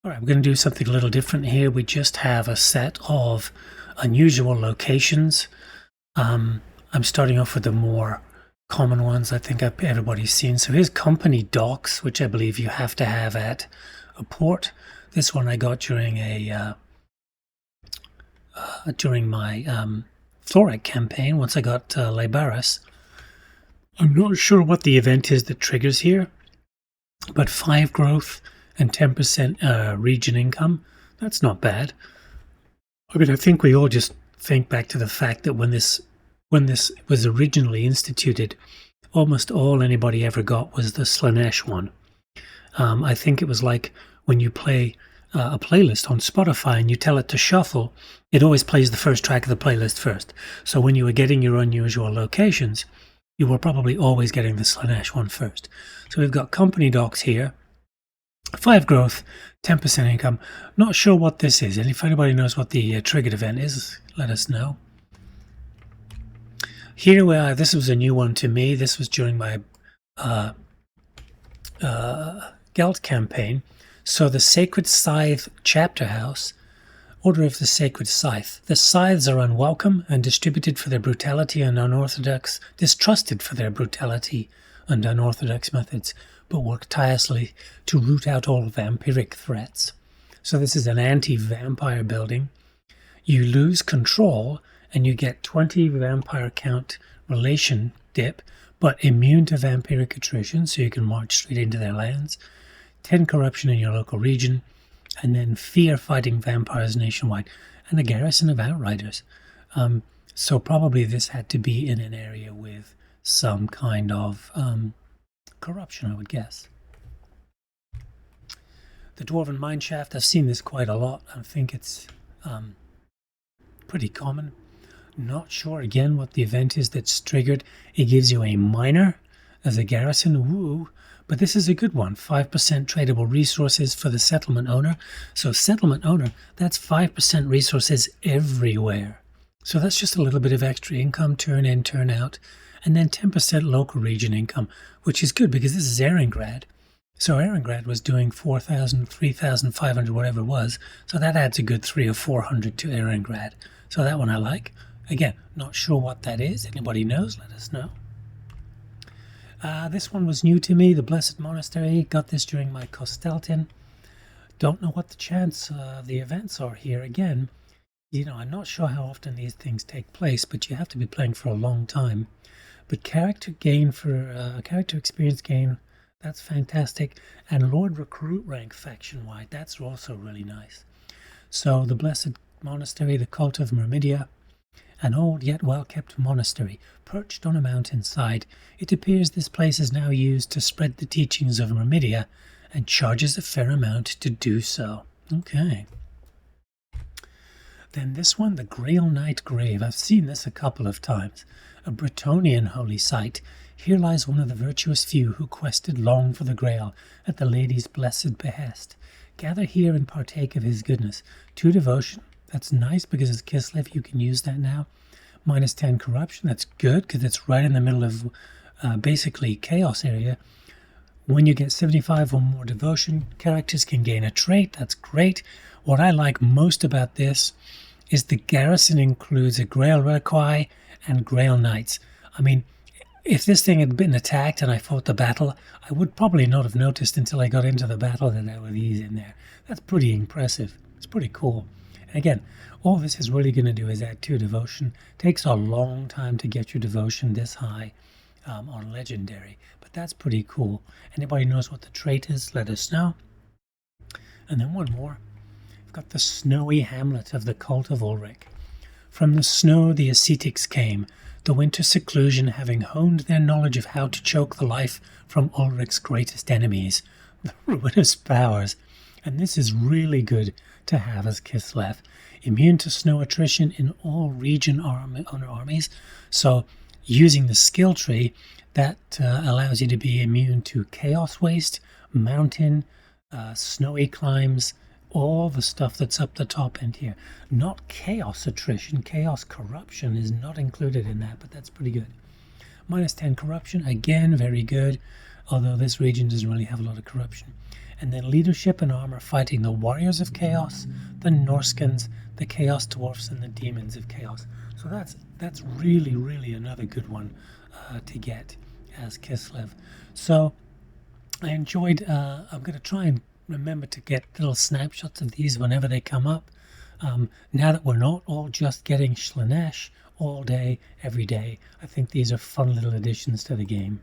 All right, we're going to do something a little different here. We just have a set of unusual locations. I'm starting off with the more common ones I think everybody's seen. So here's company docks, which I believe you have to have at a port. This one I got during my Ulric campaign once I got Libaris. I'm not sure what the event is that triggers here, but 5 growth and 10% region income, that's not bad. I mean, I think we all just think back to the fact that when this was originally instituted, almost all anybody ever got was the Slaanesh one. I think it was like when you play a playlist on Spotify and you tell it to shuffle, it always plays the first track of the playlist first. So when you were getting your unusual locations, you were probably always getting the Slaanesh one first. So we've got company docks here. 5 growth, 10% income. Not sure what this is, and if anybody knows what the triggered event is, let us know. Here we are. This was a new one to me. This was during my Gelt campaign. So the Sacred Scythe chapterhouse, Order of the Sacred Scythe. The scythes are unwelcome and distributed for their brutality and distrusted for their brutality and unorthodox methods, but work tirelessly to root out all vampiric threats. So this is an anti-vampire building. You lose control and you get 20 vampire count relation dip, but immune to vampiric attrition, so you can march straight into their lands. 10 corruption in your local region, and then fear fighting vampires nationwide, and a garrison of outriders. So probably this had to be in an area with some kind of corruption, I would guess. The Dwarven mineshaft, I've seen this quite a lot. I think it's pretty common. Not sure again what the event is that's triggered. It gives you a miner as a garrison. Woo! But this is a good one. 5% tradable resources for the settlement owner. So settlement owner, that's 5% resources everywhere. So that's just a little bit of extra income, turn in, turn out. And then 10% local region income, which is good because this is Erengrad. So Erengrad was doing 4,000, 3,500, whatever it was. So that adds a good 300 or 400 to Erengrad. So that one I like. Again, not sure what that is. Anybody knows? Let us know. This one was new to me, the Blessed Monastery. Got this during my Kosteltin. Don't know what the chance the events are here. Again, I'm not sure how often these things take place, but you have to be playing for a long time. But character experience gain, that's fantastic. And Lord Recruit rank faction-wide, that's also really nice. So the Blessed Monastery, the Cult of Myrmidia, an old yet well-kept monastery perched on a mountainside. It appears this place is now used to spread the teachings of Myrmidia and charges a fair amount to do so. Okay. Then this one, the Grail Knight Grave. I've seen this a couple of times. A Bretonnian holy site. Here lies one of the virtuous few who quested long for the Grail at the Lady's blessed behest. Gather here and partake of his goodness. 2 devotion. That's nice because it's Kislev, you can use that now. Minus 10 corruption, that's good because it's right in the middle of basically chaos area. When you get 75 or more devotion, characters can gain a trait, that's great. What I like most about this is the garrison includes a Grail Requai and Grail Knights. I mean, if this thing had been attacked and I fought the battle, I would probably not have noticed until I got into the battle that there were these in there. That's pretty impressive. It's pretty cool. And again, all this is really going to do is add 2 devotion. Takes a long time to get your devotion this high on legendary, but that's pretty cool. Anybody knows what the trait is, let us know. And then one more. We've got the snowy hamlet of the cult of Ulric. From the snow the ascetics came, the winter seclusion having honed their knowledge of how to choke the life from Ulric's greatest enemies, the ruinous powers. And this is really good to have as Kislev. Immune to snow attrition in all region owner armies. So using the skill tree, that allows you to be immune to chaos waste, mountain, snowy climbs, all the stuff that's up the top end here. Not chaos attrition, chaos corruption is not included in that, but that's pretty good. Minus 10 corruption, again, very good. although this region doesn't really have a lot of corruption. And then leadership and armor, fighting the warriors of chaos, the Norskins, the chaos dwarfs, and the demons of chaos. So that's really, really another good one to get as Kislev. So I enjoyed, I'm going to try and remember to get little snapshots of these whenever they come up. Now that we're not all just getting Slaanesh all day, every day, I think these are fun little additions to the game.